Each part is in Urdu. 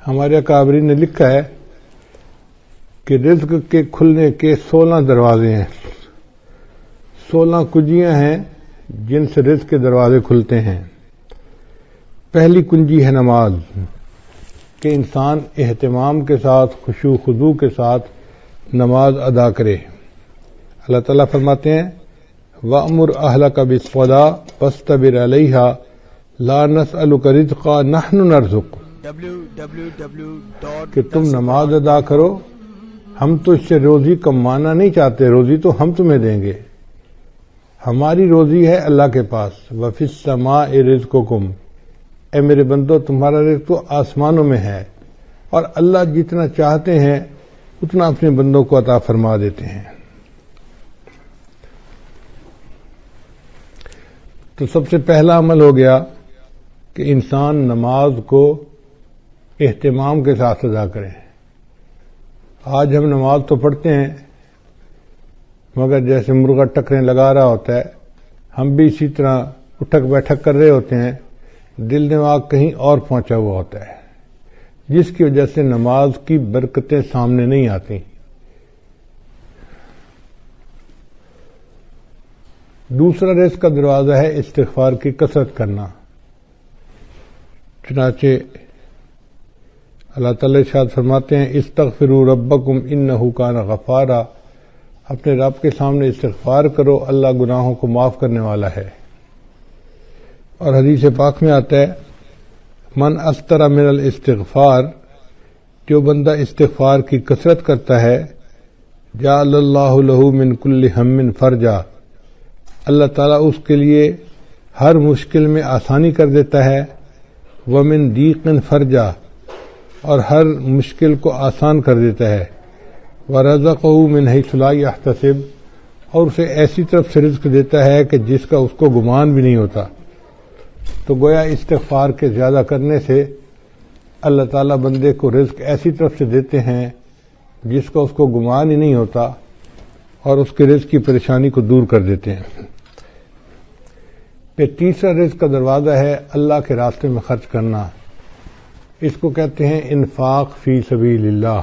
ہمارے اکابرین نے لکھا ہے کہ رزق کے کھلنے کے 16 دروازے ہیں، 16 کنجیاں ہیں جن سے رزق کے دروازے کھلتے ہیں۔ پہلی کنجی ہے نماز، کہ انسان اہتمام کے ساتھ، خشوع خضوع کے ساتھ نماز ادا کرے۔ اللہ تعالیٰ فرماتے ہیں وَأْمُرْ أَهْلَكَ بِالصَّلَاةِ وَاصْطَبِرْ عَلَيْهَا لَا نَسْأَلُكَ رِزْقًا نَحْنُ نَرْزُقُكَ، کہ تم نماز ادا کرو، ہم تو اس سے روزی کمانا نہیں چاہتے، روزی تو ہم تمہیں دیں گے، ہماری روزی ہے اللہ کے پاس۔ وَفِي السَّمَاءِ رِزْقُكُمْ، اے میرے بندو تمہارا رزق تو آسمانوں میں ہے، اور اللہ جتنا چاہتے ہیں اتنا اپنے بندوں کو عطا فرما دیتے ہیں۔ تو سب سے پہلا عمل ہو گیا کہ انسان نماز کو اہتمام کے ساتھ ادا کرے۔ آج ہم نماز تو پڑھتے ہیں مگر جیسے مرغا ٹکریں لگا رہا ہوتا ہے، ہم بھی اسی طرح اٹھک بیٹھک کر رہے ہوتے ہیں، دل دماغ کہیں اور پہنچا ہوا ہوتا ہے، جس کی وجہ سے نماز کی برکتیں سامنے نہیں آتی۔ دوسرا رزق کا دروازہ ہے استغفار کی کثرت کرنا۔ چنانچہ اللہ تعالی ارشاد فرماتے ہیں استغفروا ربکم انہ کان غفارا، اپنے رب کے سامنے استغفار کرو، اللہ گناہوں کو معاف کرنے والا ہے۔ اور حدیث پاک میں آتا ہے من استر من الاستغفار، جو بندہ استغفار کی کثرت کرتا ہے جعل اللہ لہ من کل ہم فرجا، اللہ تعالیٰ اس کے لیے ہر مشکل میں آسانی کر دیتا ہے، ومن ضیق فرجا، اور ہر مشکل کو آسان کر دیتا ہے، ورزقہ من حیث لا یحتسب، اور اسے ایسی طرف سے رزق دیتا ہے کہ جس کا اس کو گمان بھی نہیں ہوتا۔ تو گویا استغفار کے زیادہ کرنے سے اللہ تعالیٰ بندے کو رزق ایسی طرف سے دیتے ہیں جس کا اس کو گمان ہی نہیں ہوتا، اور اس کے رزق کی پریشانی کو دور کر دیتے ہیں۔ پھر تیسرا رزق کا دروازہ ہے اللہ کے راستے میں خرچ کرنا، اس کو کہتے ہیں انفاق فی سبیل اللہ۔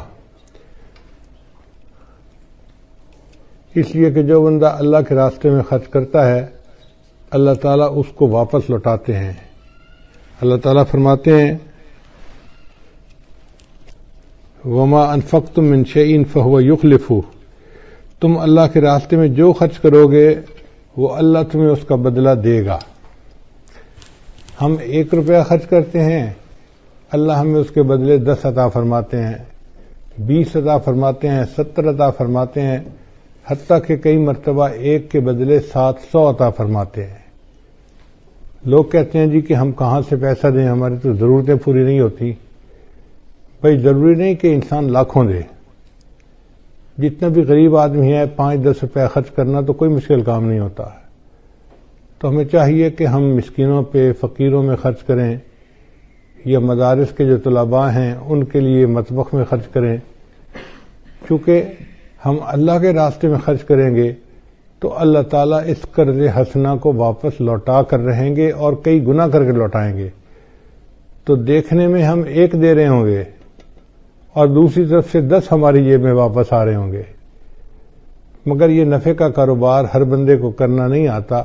اس لیے کہ جو بندہ اللہ کے راستے میں خرچ کرتا ہے اللہ تعالیٰ اس کو واپس لوٹاتے ہیں۔ اللہ تعالیٰ فرماتے ہیں وما انفقتم من شیء فهو یخلفہ، تم اللہ کے راستے میں جو خرچ کرو گے وہ اللہ تمہیں اس کا بدلہ دے گا۔ ہم 1 روپیہ خرچ کرتے ہیں، اللہ ہمیں اس کے بدلے 10 عطا فرماتے ہیں، 20 عطا فرماتے ہیں، 70 عطا فرماتے ہیں، حتیٰ کہ کئی مرتبہ 1 کے بدلے 700 عطا فرماتے ہیں۔ لوگ کہتے ہیں جی کہ ہم کہاں سے پیسہ دیں، ہماری تو ضرورتیں پوری نہیں ہوتی۔ بھائی ضروری نہیں کہ انسان لاکھوں دے، جتنا بھی غریب آدمی ہے 5-10 روپے خرچ کرنا تو کوئی مشکل کام نہیں ہوتا۔ تو ہمیں چاہیے کہ ہم مسکینوں پہ، فقیروں میں خرچ کریں، یا مدارس کے جو طلباء ہیں ان کے لیے مطبخ میں خرچ کریں۔ چونکہ ہم اللہ کے راستے میں خرچ کریں گے تو اللہ تعالیٰ اس قرض حسنہ کو واپس لوٹا کر رہیں گے اور کئی گنا کر کے لوٹائیں گے۔ تو دیکھنے میں ہم 1 دے رہے ہوں گے اور دوسری طرف سے 10 ہماری جیب میں واپس آ رہے ہوں گے، مگر یہ نفع کا کاروبار ہر بندے کو کرنا نہیں آتا،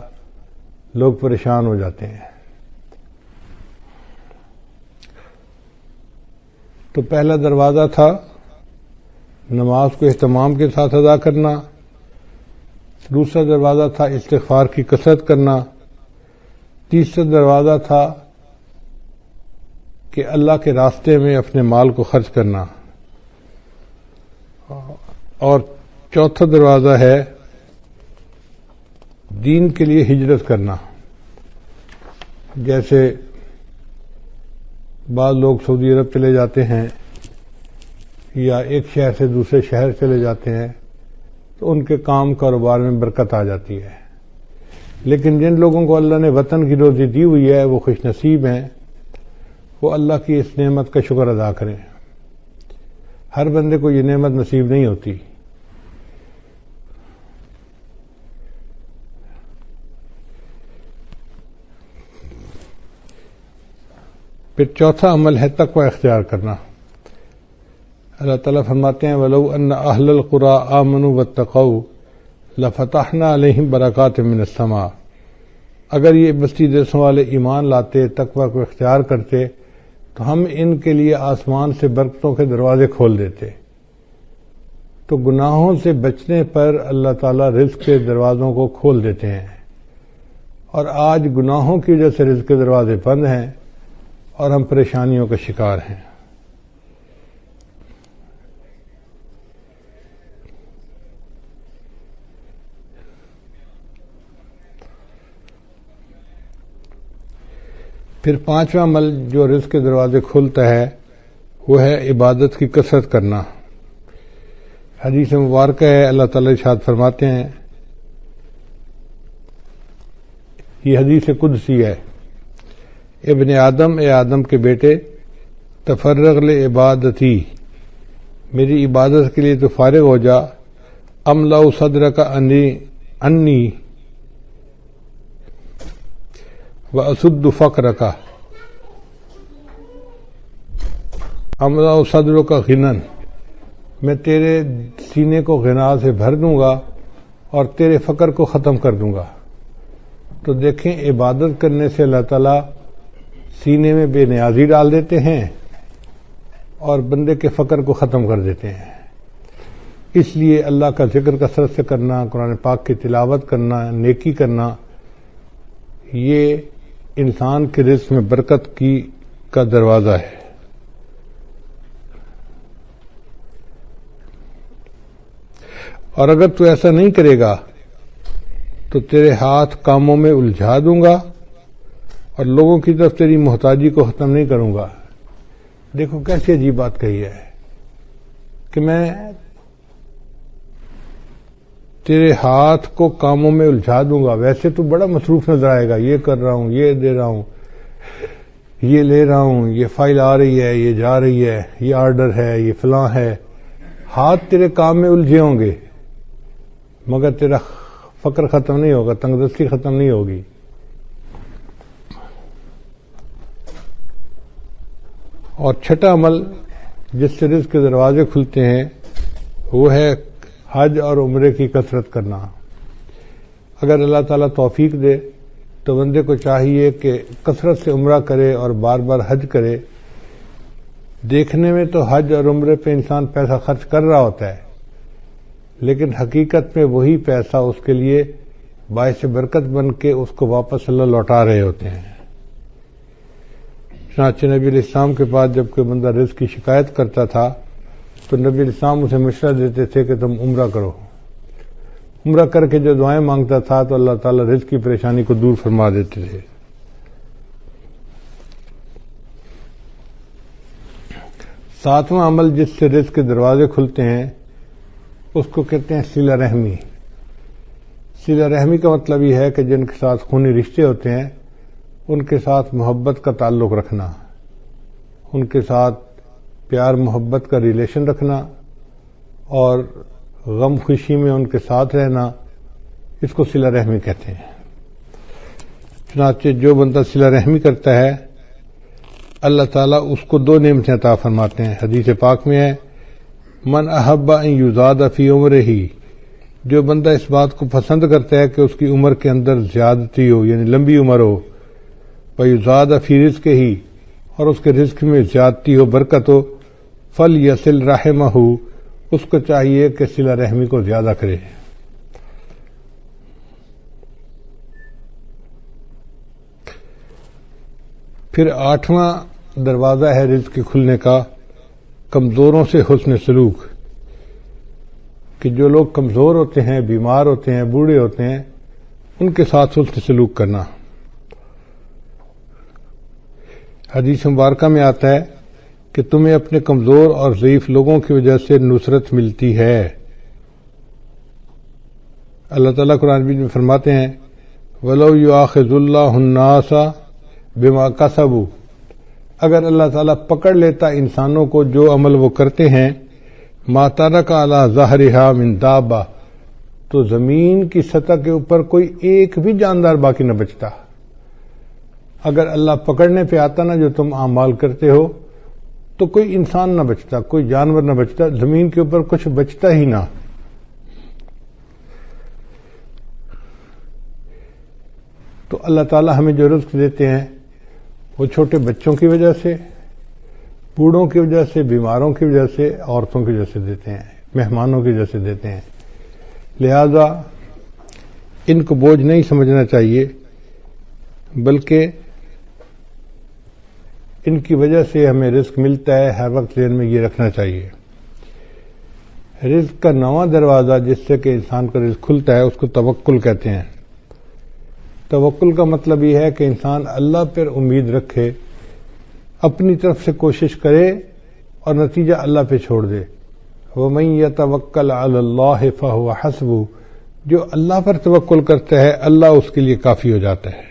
لوگ پریشان ہو جاتے ہیں۔ تو پہلا دروازہ تھا نماز کو اہتمام کے ساتھ ادا کرنا، دوسرا دروازہ تھا استغفار کی کثرت کرنا، تیسرا دروازہ تھا کہ اللہ کے راستے میں اپنے مال کو خرچ کرنا، اور چوتھا دروازہ ہے دین کے لیے ہجرت کرنا۔ جیسے بعض لوگ سعودی عرب چلے جاتے ہیں یا ایک شہر سے دوسرے شہر چلے جاتے ہیں تو ان کے کام کاروبار میں برکت آ جاتی ہے، لیکن جن لوگوں کو اللہ نے وطن کی روزی دی ہوئی ہے وہ خوش نصیب ہیں، وہ اللہ کی اس نعمت کا شکر ادا کریں۔ ہر بندے کو یہ نعمت نصیب نہیں ہوتی۔ پھر چوتھا عمل ہے تقوی اختیار کرنا۔ اللہ تعالیٰ فرماتے ہیں وَلَوْ أَنَّ أَهْلَ الْقُرَىٰ آمَنُوا وَاتَّقَوْا لَفَتَحْنَا عَلَيْهِمْ بَرَكَاتٍ مِّنَ السَّمَاءِ، اگر یہ بستی دیسوں والے ایمان لاتے، تقوی کو اختیار کرتے، تو ہم ان کے لیے آسمان سے برکتوں کے دروازے کھول دیتے۔ تو گناہوں سے بچنے پر اللہ تعالیٰ رزق کے دروازوں کو کھول دیتے ہیں، اور آج گناہوں کی وجہ سے رزق کے دروازے بند ہیں اور ہم پریشانیوں کا شکار ہیں۔ پھر پانچواں عمل جو رزق کے دروازے کھولتا ہے وہ ہے عبادت کی کثرت کرنا۔ حدیث مبارکہ ہے، اللہ تعالیٰ ارشاد فرماتے ہیں، یہ حدیث قدسی ہے، ابن آدم، اے آدم کے بیٹے، تفرغ لعبادتی، میری عبادت کے لیے تو فارغ ہو جا، املا صدرک انی واسد فقرک، املا صدرک غنن، میں تیرے سینے کو غنا سے بھر دوں گا اور تیرے فقر کو ختم کر دوں گا۔ تو دیکھیں، عبادت کرنے سے اللہ تعالیٰ سینے میں بے نیازی ڈال دیتے ہیں اور بندے کے فقر کو ختم کر دیتے ہیں۔ اس لیے اللہ کا ذکر کثرت سے کرنا، قرآن پاک کی تلاوت کرنا، نیکی کرنا، یہ انسان کے رزق میں برکت کا دروازہ ہے۔ اور اگر تو ایسا نہیں کرے گا تو تیرے ہاتھ کاموں میں الجھا دوں گا اور لوگوں کی طرف تیری محتاجی کو ختم نہیں کروں گا۔ دیکھو کیسی عجیب بات کہی ہے کہ میں تیرے ہاتھ کو کاموں میں الجھا دوں گا، ویسے تو بڑا مصروف نظر آئے گا، یہ کر رہا ہوں، یہ دے رہا ہوں، یہ لے رہا ہوں، یہ فائل آ رہی ہے، یہ جا رہی ہے، یہ آرڈر ہے، یہ فلاں ہے، ہاتھ تیرے کام میں الجھے ہوں گے مگر تیرا فقر ختم نہیں ہوگا، تنگدستی ختم نہیں ہوگی۔ اور چھٹا عمل جس سے رزق کے دروازے کھلتے ہیں وہ ہے حج اور عمرے کی کثرت کرنا۔ اگر اللہ تعالیٰ توفیق دے تو بندے کو چاہیے کہ کثرت سے عمرہ کرے اور بار بار حج کرے۔ دیکھنے میں تو حج اور عمرے پہ انسان پیسہ خرچ کر رہا ہوتا ہے، لیکن حقیقت میں وہی پیسہ اس کے لیے باعث برکت بن کے اس کو واپس اللہ لوٹا رہے ہوتے ہیں۔ چنانچہ نبی علیہ السلام کے پاس جب کوئی بندہ رزق کی شکایت کرتا تھا تو نبی علیہ السلام اسے مشورہ دیتے تھے کہ تم عمرہ کرو۔ عمرہ کر کے جو دعائیں مانگتا تھا تو اللہ تعالیٰ رزق کی پریشانی کو دور فرما دیتے تھے۔ ساتواں عمل جس سے رزق کے دروازے کھلتے ہیں اس کو کہتے ہیں صلہ رحمی۔ صلہ رحمی کا مطلب یہ ہے کہ جن کے ساتھ خونی رشتے ہوتے ہیں ان کے ساتھ محبت کا تعلق رکھنا، ان کے ساتھ پیار محبت کا ریلیشن رکھنا اور غم خوشی میں ان کے ساتھ رہنا، اس کو صلہ رحمی کہتے ہیں۔ چنانچہ جو بندہ صلہ رحمی کرتا ہے اللہ تعالیٰ اس کو دو نعمتیں عطا فرماتے ہیں۔ حدیث پاک میں ہے من احب ان یزاد فی عمرہ، جو بندہ اس بات کو پسند کرتا ہے کہ اس کی عمر کے اندر زیادتی ہو، یعنی لمبی عمر ہو، ویزاد فی رزقہ، اور اس کے رزق میں زیادتی ہو، برکت ہو، فلیصل رحمہ، اس کو چاہیے کہ صلہ رحمی کو زیادہ کرے۔ پھر آٹھواں دروازہ ہے رزق کے کھلنے کا کمزوروں سے حسن سلوک، کہ جو لوگ کمزور ہوتے ہیں، بیمار ہوتے ہیں، بوڑھے ہوتے ہیں، ان کے ساتھ حسن سلوک کرنا۔ حدیث مبارکہ میں آتا ہے کہ تمہیں اپنے کمزور اور ضعیف لوگوں کی وجہ سے نصرت ملتی ہے۔ اللہ تعالیٰ قرآن میں فرماتے ہیں وَلَوْ يُؤَاخِذُ اللَّهُ النَّاسَ بِمَا كَسَبُوا، اگر اللہ تعالیٰ پکڑ لیتا انسانوں کو جو عمل وہ کرتے ہیں، مَا تَرَكَ عَلَى ظَهْرِهَا مِن دَابَّةٍ، تو زمین کی سطح کے اوپر کوئی ایک بھی جاندار باقی نہ بچتا۔ اگر اللہ پکڑنے پہ آتا نا جو تم اعمال کرتے ہو تو کوئی انسان نہ بچتا، کوئی جانور نہ بچتا، زمین کے اوپر کچھ بچتا ہی نہ۔ تو اللہ تعالیٰ ہمیں جو رزق دیتے ہیں وہ چھوٹے بچوں کی وجہ سے، بوڑھوں کی وجہ سے، بیماروں کی وجہ سے، عورتوں کی وجہ سے دیتے ہیں، مہمانوں کی وجہ سے دیتے ہیں۔ لہذا ان کو بوجھ نہیں سمجھنا چاہیے، بلکہ ان کی وجہ سے ہمیں رزق ملتا ہے، ہر وقت ذہن میں یہ رکھنا چاہیے۔ رزق کا نواں دروازہ جس سے کہ انسان کا رزق کھلتا ہے اس کو توکل کہتے ہیں۔ توکل کا مطلب یہ ہے کہ انسان اللہ پر امید رکھے، اپنی طرف سے کوشش کرے اور نتیجہ اللہ پہ چھوڑ دے۔ وَمَن يَتَوَكَّلْ عَلَى اللَّهِ فَهُوَ حَسْبُهُ، جو اللہ پر توکل کرتا ہے اللہ اس کے لیے کافی ہو جاتا ہے۔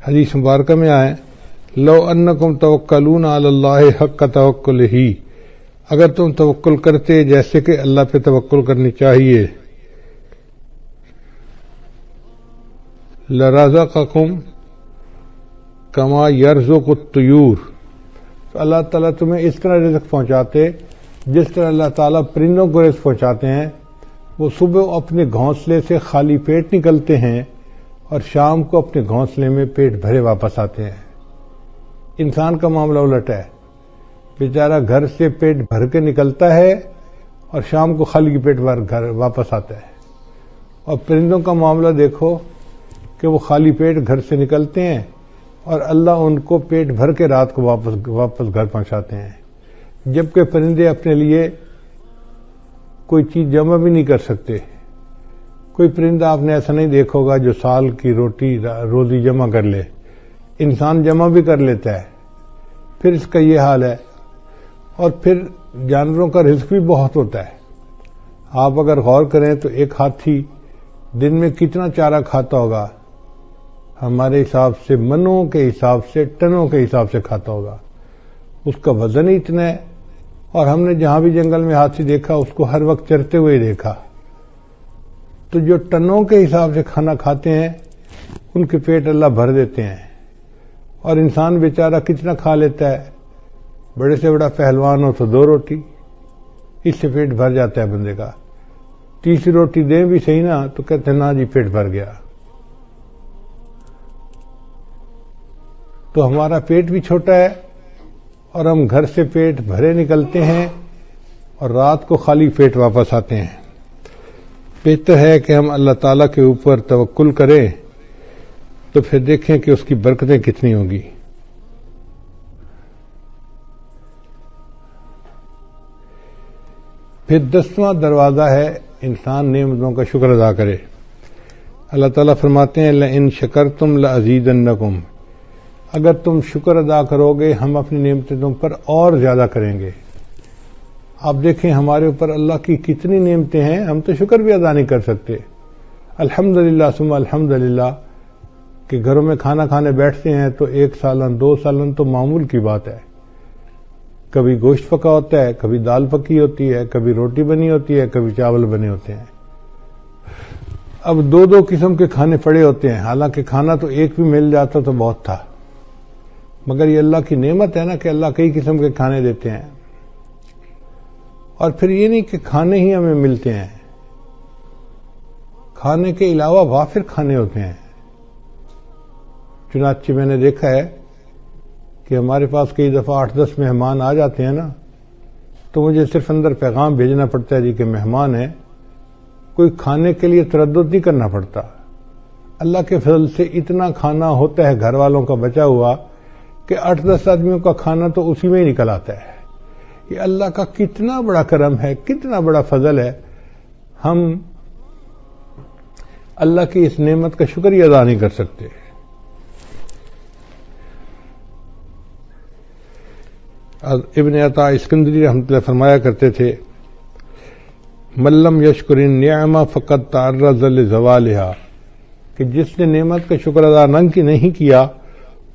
حدیث مبارکہ میں آئے لو انکم توکلون علی اللہ حق توکلہ، اگر تم توکل کرتے جیسے کہ اللہ پہ توکل کرنی چاہیے، لرزقکم کما یرزق الطیور، تو اللہ تعالیٰ تمہیں اس طرح رزق پہنچاتے جس طرح اللہ تعالیٰ پرندوں کو رزق پہنچاتے ہیں۔ وہ صبح اپنے گھونسلے سے خالی پیٹ نکلتے ہیں اور شام کو اپنے گھونسلے میں پیٹ بھرے واپس آتے ہیں۔ انسان کا معاملہ الٹ ہے، بیچارہ گھر سے پیٹ بھر کے نکلتا ہے اور شام کو خالی پیٹ گھر واپس آتا ہے۔ اور پرندوں کا معاملہ دیکھو کہ وہ خالی پیٹ گھر سے نکلتے ہیں اور اللہ ان کو پیٹ بھر کے رات کو واپس گھر پہنچاتے ہیں، جبکہ پرندے اپنے لیے کوئی چیز جمع بھی نہیں کر سکتے۔ کوئی پرندہ آپ نے ایسا نہیں دیکھا ہوگا جو سال کی روزی جمع کر لے، انسان جمع بھی کر لیتا ہے، پھر اس کا یہ حال ہے۔ اور پھر جانوروں کا رزق بھی بہت ہوتا ہے۔ آپ اگر غور کریں تو ایک ہاتھی دن میں کتنا چارہ کھاتا ہوگا؟ ہمارے حساب سے منوں کے حساب سے، ٹنوں کے حساب سے کھاتا ہوگا۔ اس کا وزن ہی اتنا ہے، اور ہم نے جہاں بھی جنگل میں ہاتھی دیکھا اس کو ہر وقت چرتے ہوئے دیکھا۔ تو جو ٹنوں کے حساب سے کھانا کھاتے ہیں ان کے پیٹ اللہ بھر دیتے ہیں، اور انسان بیچارہ کتنا کھا لیتا ہے؟ بڑے سے بڑا پہلوان ہو تو 2 روٹی، اس سے پیٹ بھر جاتا ہے بندے کا۔ تیسری روٹی دیں بھی صحیح نا تو کہتے ہیں نا جی پیٹ بھر گیا۔ تو ہمارا پیٹ بھی چھوٹا ہے اور ہم گھر سے پیٹ بھرے نکلتے ہیں اور رات کو خالی پیٹ واپس آتے ہیں۔ بہتر ہے کہ ہم اللہ تعالیٰ کے اوپر توکل کریں، تو پھر دیکھیں کہ اس کی برکتیں کتنی ہوں گی۔ پھر 10واں دروازہ ہے انسان نعمتوں کا شکر ادا کرے۔ اللہ تعالیٰ فرماتے ہیں لئن شکرتم لازیدنکم، اگر تم شکر ادا کرو گے ہم اپنی نعمتیں تم پر اور زیادہ کریں گے۔ آپ دیکھیں ہمارے اوپر اللہ کی کتنی نعمتیں ہیں، ہم تو شکر بھی ادا نہیں کر سکتے۔ الحمدللہ ثم الحمدللہ کہ گھروں میں کھانا کھانے بیٹھتے ہیں تو 1 سالن 2 سالن تو معمول کی بات ہے۔ کبھی گوشت پکا ہوتا ہے، کبھی دال پکی ہوتی ہے، کبھی روٹی بنی ہوتی ہے، کبھی چاول بنے ہوتے ہیں۔ اب 2 قسم کے کھانے پڑے ہوتے ہیں، حالانکہ کھانا تو ایک بھی مل جاتا تو بہت تھا، مگر یہ اللہ کی نعمت ہے نا کہ اللہ کئی قسم کے کھانے دیتے ہیں۔ اور پھر یہ نہیں کہ کھانے ہی ہمیں ملتے ہیں، کھانے کے علاوہ وافر کھانے ہوتے ہیں۔ چنانچہ میں نے دیکھا ہے کہ ہمارے پاس کئی دفعہ 8-10 مہمان آ جاتے ہیں نا، تو مجھے صرف اندر پیغام بھیجنا پڑتا ہے جی کہ مہمان ہیں، کوئی کھانے کے لیے تردد نہیں کرنا پڑتا۔ اللہ کے فضل سے اتنا کھانا ہوتا ہے گھر والوں کا بچا ہوا کہ 8-10 آدمیوں کا کھانا تو اسی میں ہی نکل آتا ہے۔ یہ اللہ کا کتنا بڑا کرم ہے، کتنا بڑا فضل ہے، ہم اللہ کی اس نعمت کا شکریہ ادا نہیں کر سکتے۔ ابن عطا اسکندری رحمۃ اللہ فرمایا کرتے تھے من لم یشکر النعمہ فقد تعرض لزوالها، کہ جس نے نعمت کا شکر ادا نہیں کیا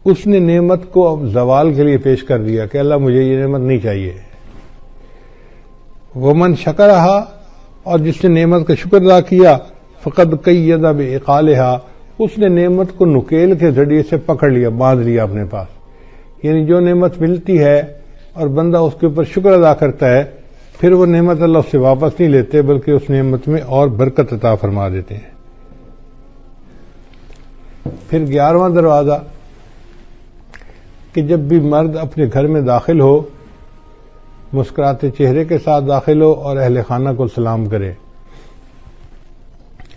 اس نے نعمت کو اب زوال کے لیے پیش کر دیا کہ اللہ مجھے یہ نعمت نہیں چاہیے۔ ومن شکرہا، اور جس نے نعمت کا شکر ادا کیا فقد قید بعقالها، اس نے نعمت کو نکیل کے ذریعے سے پکڑ لیا، باندھ لیا اپنے پاس۔ یعنی جو نعمت ملتی ہے اور بندہ اس کے اوپر شکر ادا کرتا ہے، پھر وہ نعمت اللہ اس سے واپس نہیں لیتے بلکہ اس نعمت میں اور برکت عطا فرما دیتے ہیں۔ پھر 11واں دروازہ کہ جب بھی مرد اپنے گھر میں داخل ہو مسکراتے چہرے کے ساتھ داخل ہو اور اہل خانہ کو سلام کرے۔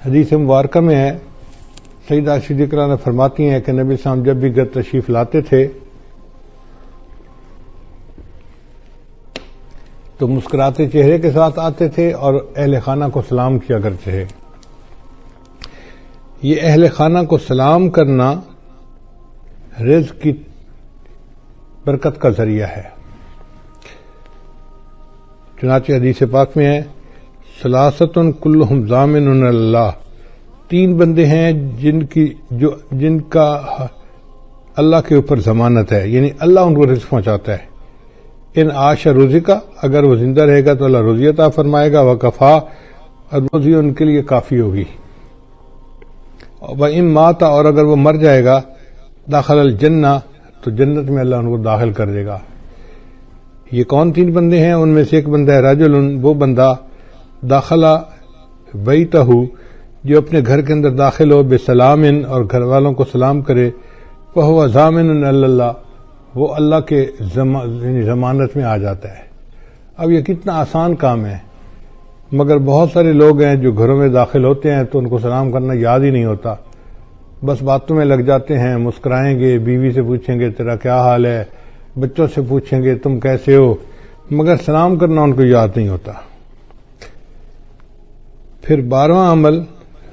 حدیث مبارکہ میں ہے، سیدہ صدیقہ نے فرماتی ہیں کہ نبی صلی اللہ علیہ وسلم جب بھی گھر تشریف لاتے تھے تو مسکراتے چہرے کے ساتھ آتے تھے اور اہل خانہ کو سلام کیا کرتے تھے۔ یہ اہل خانہ کو سلام کرنا رزق کی برکت کا ذریعہ ہے۔ چنانچہ حدیث پاک میں ہے، ثلاثۃ کلہم ضامن اللہ، 3 بندے ہیں جن کا اللہ کے اوپر ضمانت ہے، یعنی اللہ ان کو رزق پہنچاتا ہے۔ ان عاش رزقہ، اگر وہ زندہ رہے گا تو اللہ روزی عطا فرمائے گا، وکفا، اور روزی ان کے لیے کافی ہوگی۔ وَإِن مَاتَ، اور اگر وہ مر جائے گا، داخل الجنہ، تو جنت میں اللہ ان کو داخل کر دے گا۔ یہ کون 3 بندے ہیں؟ ان میں سے ایک بندہ ہے رجل، وہ بندہ داخل بیتہ، جو اپنے گھر کے اندر داخل ہو بسلام، اور گھر والوں کو سلام کرے، فہو ضامن اللہ، وہ اللہ کے ضمانت میں آ جاتا ہے۔ اب یہ کتنا آسان کام ہے، مگر بہت سارے لوگ ہیں جو گھروں میں داخل ہوتے ہیں تو ان کو سلام کرنا یاد ہی نہیں ہوتا، بس باتوں میں لگ جاتے ہیں، مسکرائیں گے، بیوی سے پوچھیں گے تیرا کیا حال ہے، بچوں سے پوچھیں گے تم کیسے ہو، مگر سلام کرنا ان کو یاد نہیں ہوتا۔ پھر 12واں عمل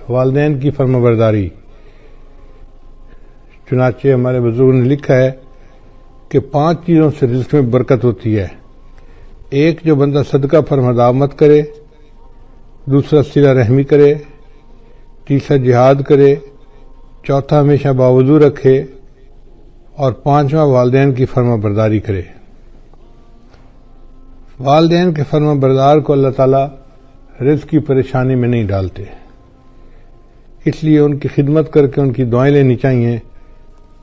والدین کی فرمانبرداری۔ چنانچہ ہمارے بزرگوں نے لکھا ہے کہ 5 چیزوں سے رزق میں برکت ہوتی ہے۔ ایک، جو بندہ صدقہ فرمانبرداری کرے، دوسرا صلہ رحمی کرے، تیسرا جہاد کرے، چوتھا ہمیشہ باوضو رکھے، اور 5واں والدین کی فرمانبرداری کرے۔ والدین کے فرمانبردار کو اللہ تعالیٰ رزق کی پریشانی میں نہیں ڈالتے، اس لیے ان کی خدمت کر کے ان کی دعائیں لینی چاہیے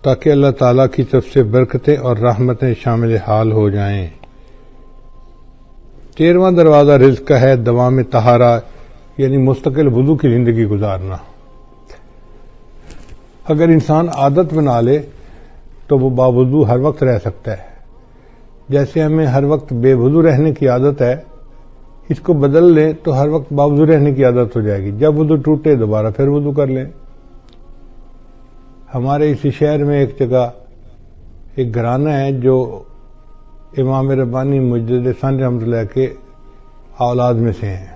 تاکہ اللہ تعالیٰ کی طرف سے برکتیں اور رحمتیں شامل حال ہو جائیں۔ 13واں دروازہ رزق کا ہے دوام طہارہ، یعنی مستقل وضو کی زندگی گزارنا۔ اگر انسان عادت بنا لے تو وہ باوضو ہر وقت رہ سکتا ہے۔ جیسے ہمیں ہر وقت بے وضو رہنے کی عادت ہے، اس کو بدل لیں تو ہر وقت باوضو رہنے کی عادت ہو جائے گی، جب وضو ٹوٹے دوبارہ پھر وضو کر لیں۔ ہمارے اسی شہر میں ایک جگہ ایک گھرانہ ہے جو امام ربانی مجدد ثانی رحمۃ اللہ کے اولاد میں سے ہیں،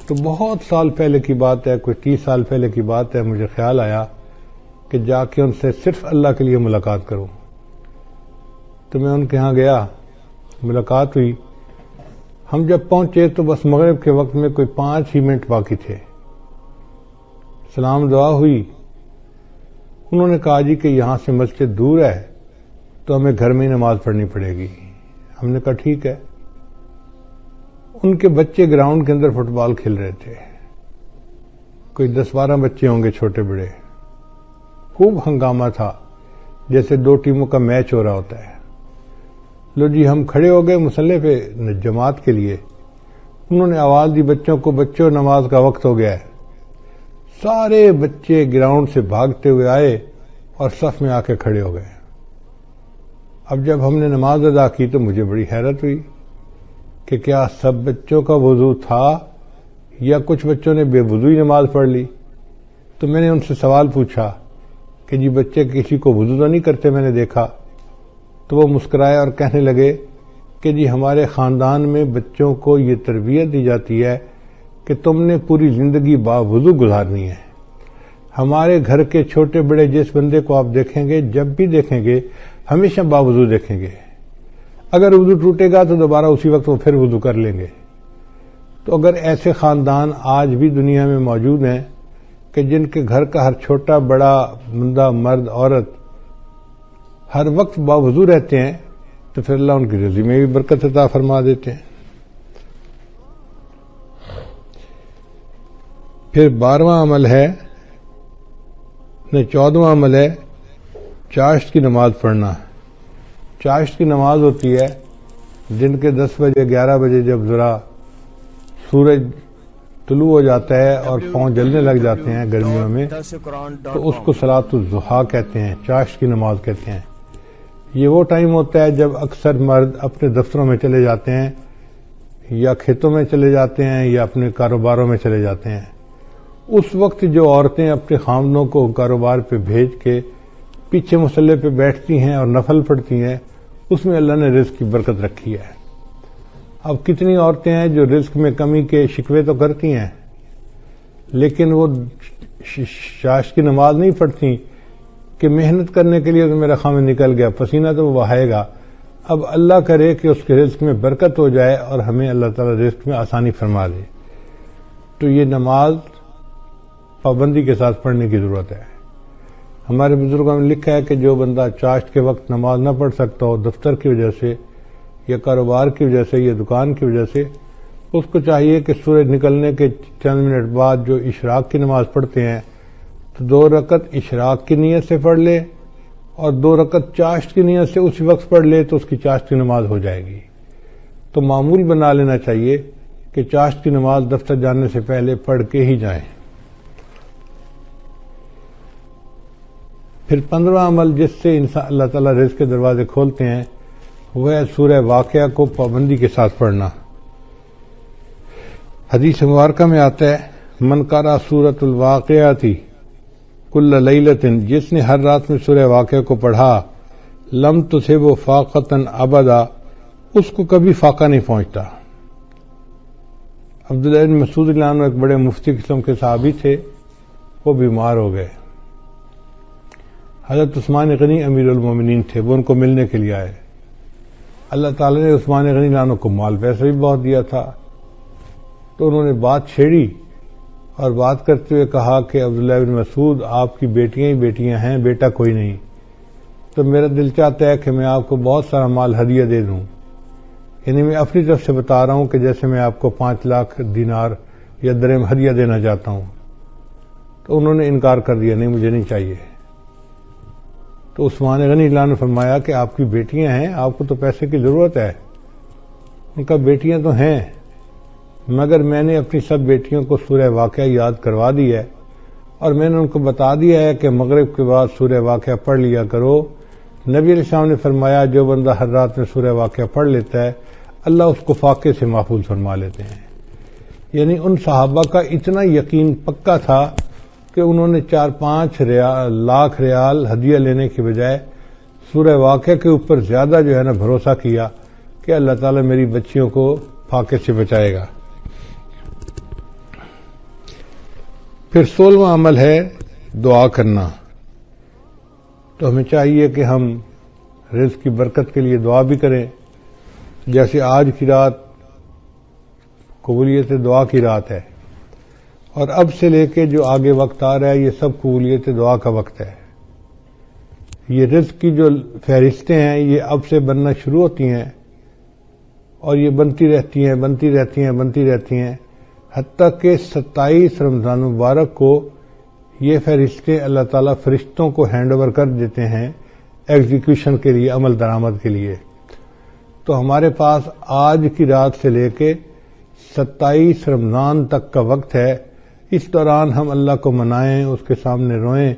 تو بہت سال پہلے کی بات ہے، کوئی 30 سال پہلے کی بات ہے، مجھے خیال آیا کہ جا کے ان سے صرف اللہ کے لیے ملاقات کروں، تو میں ان کے ہاں گیا، ملاقات ہوئی۔ ہم جب پہنچے تو بس مغرب کے وقت میں کوئی 5 ہی منٹ باقی تھے، سلام دعا ہوئی۔ انہوں نے کہا جی کہ یہاں سے مسجد دور ہے تو ہمیں گھر میں ہی نماز پڑھنی پڑے گی۔ ہم نے کہا ٹھیک ہے۔ ان کے بچے گراؤنڈ کے اندر فٹ بال کھیل رہے تھے، کوئی 10-12 بچے ہوں گے چھوٹے بڑے، خوب ہنگامہ تھا جیسے 2 ٹیموں کا میچ ہو رہا ہوتا ہے۔ لو جی ہم کھڑے ہو گئے مصلی پہ جماعت کے لیے، انہوں نے آواز دی بچوں کو، بچوں نماز کا وقت ہو گیا ہے۔ سارے بچے گراؤنڈ سے بھاگتے ہوئے آئے اور صف میں آ کے کھڑے ہو گئے۔ اب جب ہم نے نماز ادا کی تو مجھے بڑی حیرت ہوئی کہ کیا سب بچوں کا وضو تھا یا کچھ بچوں نے بے وضو ہی نماز پڑھ لی۔ تو میں نے ان سے سوال پوچھا کہ جی بچے کسی کو وضو تو نہیں کرتے میں نے دیکھا، تو وہ مسکرائے اور کہنے لگے کہ جی ہمارے خاندان میں بچوں کو یہ تربیت دی جاتی ہے کہ تم نے پوری زندگی باوضو گزارنی ہے۔ ہمارے گھر کے چھوٹے بڑے جس بندے کو آپ دیکھیں گے، جب بھی دیکھیں گے ہمیشہ باوضو دیکھیں گے، اگر وضو ٹوٹے گا تو دوبارہ اسی وقت وہ پھر وضو کر لیں گے۔ تو اگر ایسے خاندان آج بھی دنیا میں موجود ہیں کہ جن کے گھر کا ہر چھوٹا بڑا بندہ، مرد عورت ہر وقت باوضو رہتے ہیں، تو پھر اللہ ان کی رزق میں بھی برکت عطا فرما دیتے ہیں۔ پھر 12واں عمل ہے، 14واں عمل ہے چاشت کی نماز پڑھنا، چاشت کی نماز ہوتی ہے دن کے 10 بجے 11 بجے، جب ذرا سورج طلوع ہو جاتا ہے اور پاؤں جلنے لگ جاتے ہیں گرمیوں میں، تو اس کو صلاۃ الضحیٰ کہتے ہیں، چاشت کی نماز کہتے ہیں۔ یہ وہ ٹائم ہوتا ہے جب اکثر مرد اپنے دفتروں میں چلے جاتے ہیں یا کھیتوں میں چلے جاتے ہیں یا اپنے کاروباروں میں چلے جاتے ہیں۔ اس وقت جو عورتیں اپنے خامدوں کو کاروبار پہ بھیج کے پیچھے مصلے پہ بیٹھتی ہیں اور نفل پڑھتی ہیں، اس میں اللہ نے رزق کی برکت رکھی ہے۔ اب کتنی عورتیں ہیں جو رزق میں کمی کے شکوے تو کرتی ہیں، لیکن وہ چاشت کی نماز نہیں پڑھتی کہ محنت کرنے کے لیے تو میرا خامد نکل گیا، پسینہ تو وہ بہائے گا۔ اب اللہ کرے کہ اس کے رزق میں برکت ہو جائے اور ہمیں اللہ تعالیٰ رزق میں آسانی فرما دے، تو یہ نماز پابندی کے ساتھ پڑھنے کی ضرورت ہے۔ ہمارے بزرگوں نے لکھا ہے کہ جو بندہ چاشت کے وقت نماز نہ پڑھ سکتا ہو، دفتر کی وجہ سے یا کاروبار کی وجہ سے یا دکان کی وجہ سے، اس کو چاہیے کہ سورج نکلنے کے چند منٹ بعد جو اشراق کی نماز پڑھتے ہیں تو 2 رکعت اشراق کی نیت سے پڑھ لے اور 2 رکعت چاشت کی نیت سے اسی وقت پڑھ لے، تو اس کی چاشت کی نماز ہو جائے گی۔ تو معمول بنا لینا چاہیے کہ چاشت کی نماز دفتر جانے سے پہلے پڑھ کے ہی جائیں۔ پھر 15واں عمل جس سے انسان اللہ تعالیٰ رزق کے دروازے کھولتے ہیں وہ ہے سورہ واقعہ کو پابندی کے ساتھ پڑھنا۔ حدیث مبارکہ میں آتا ہے، من قرأ سورۃ الواقعہ کل لیلۃ، جس نے ہر رات میں سورہ واقعہ کو پڑھا، لم تصبہ فاقۃ ابدا، اس کو کبھی فاقہ نہیں پہنچتا۔ عبداللہ بن مسعود رضی اللہ عنہ ایک بڑے مفتی قسم کے صحابی تھے، وہ بیمار ہو گئے۔ حضرت عثمان غنی امیر المومنین تھے، وہ ان کو ملنے کے لیے آئے۔ اللہ تعالی نے عثمان غنی رضی اللہ عنہ کو مال پیسہ بھی بہت دیا تھا، تو انہوں نے بات چھیڑی اور بات کرتے ہوئے کہا کہ عبداللہ بن مسعود، آپ کی بیٹیاں ہی بیٹیاں ہیں، بیٹا کوئی نہیں، تو میرا دل چاہتا ہے کہ میں آپ کو بہت سارا مال ہدیہ دے دوں، یعنی میں اپنی طرف سے بتا رہا ہوں کہ جیسے میں آپ کو 5 لاکھ دینار یا درہم ہدیہ دینا چاہتا ہوں۔ تو انہوں نے انکار کر دیا، نہیں مجھے نہیں چاہیے۔ تو عثمان غنی اللہ نے فرمایا کہ آپ کی بیٹیاں ہیں، آپ کو تو پیسے کی ضرورت ہے۔ ان کا بیٹیاں تو ہیں، مگر میں نے اپنی سب بیٹیوں کو سورہ واقعہ یاد کروا دی ہے اور میں نے ان کو بتا دیا ہے کہ مغرب کے بعد سورہ واقعہ پڑھ لیا کرو۔ نبی علیہ السلام نے فرمایا جو بندہ ہر رات میں سورہ واقعہ پڑھ لیتا ہے اللہ اس کو فاقے سے محفوظ فرما لیتے ہیں۔ یعنی ان صحابہ کا اتنا یقین پکا تھا کہ انہوں نے 4-5 لاکھ ریال ہدیہ لینے کے بجائے سورہ واقعہ کے اوپر زیادہ جو ہے نا بھروسہ کیا کہ اللہ تعالیٰ میری بچیوں کو فاقے سے بچائے گا۔ پھر 16واں عمل ہے دعا کرنا۔ تو ہمیں چاہیے کہ ہم رزق کی برکت کے لیے دعا بھی کریں، جیسے آج کی رات قبولیت دعا کی رات ہے، اور اب سے لے کے جو آگے وقت آ رہا ہے یہ سب قبولیت دعا کا وقت ہے۔ یہ رزق کی جو فہرستیں ہیں یہ اب سے بننا شروع ہوتی ہیں اور یہ بنتی رہتی ہیں بنتی رہتی ہیں بنتی رہتی ہیں، حتیٰ کہ 27 رمضان مبارک کو یہ فہرستیں اللہ تعالیٰ فرشتوں کو ہینڈ اوور کر دیتے ہیں ایگزیکیوشن کے لیے، عمل درآمد کے لیے۔ تو ہمارے پاس آج کی رات سے لے کے 27 رمضان تک کا وقت ہے، اس دوران ہم اللہ کو منائیں، اس کے سامنے روئیں،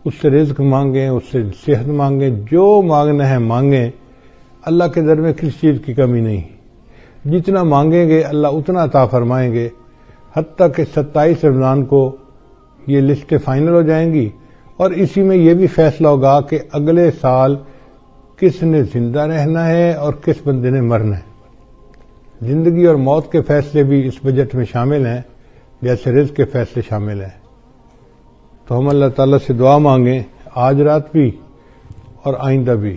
اس سے رزق مانگیں، اس سے صحت مانگیں، جو مانگنا ہے مانگیں۔ اللہ کے در میں کسی چیز کی کمی نہیں، جتنا مانگیں گے اللہ اتنا عطا فرمائیں گے، حتیٰ کہ 27 رمضان کو یہ لسٹیں فائنل ہو جائیں گی اور اسی میں یہ بھی فیصلہ ہوگا کہ اگلے سال کس نے زندہ رہنا ہے اور کس بندے نے مرنا ہے۔ زندگی اور موت کے فیصلے بھی اس بجٹ میں شامل ہیں، جیسے رزق کے فیصلے شامل ہیں۔ تو ہم اللہ تعالیٰ سے دعا مانگیں آج رات بھی اور آئندہ بھی۔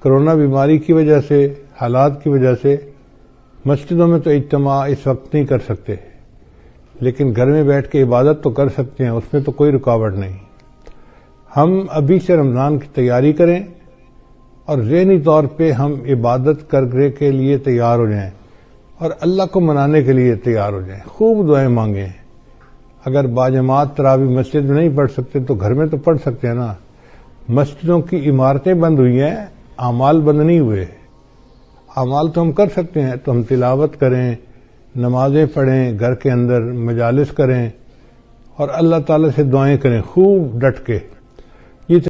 کرونا بیماری کی وجہ سے، حالات کی وجہ سے مسجدوں میں تو اجتماع اس وقت نہیں کر سکتے، لیکن گھر میں بیٹھ کے عبادت تو کر سکتے ہیں، اس میں تو کوئی رکاوٹ نہیں۔ ہم ابھی سے رمضان کی تیاری کریں اور ذہنی طور پہ ہم عبادت کرنے کے لیے تیار ہو جائیں اور اللہ کو منانے کے لیے تیار ہو جائیں، خوب دعائیں مانگیں۔ اگر باجماعت تراویح مسجد میں نہیں پڑھ سکتے تو گھر میں تو پڑھ سکتے ہیں نا۔ مسجدوں کی عمارتیں بند ہوئی ہیں، اعمال بند نہیں ہوئے. اعمال تو ہم کر سکتے ہیں، تو ہم تلاوت کریں، نمازیں پڑھیں، گھر کے اندر مجالس کریں اور اللہ تعالی سے دعائیں کریں خوب ڈٹ کے.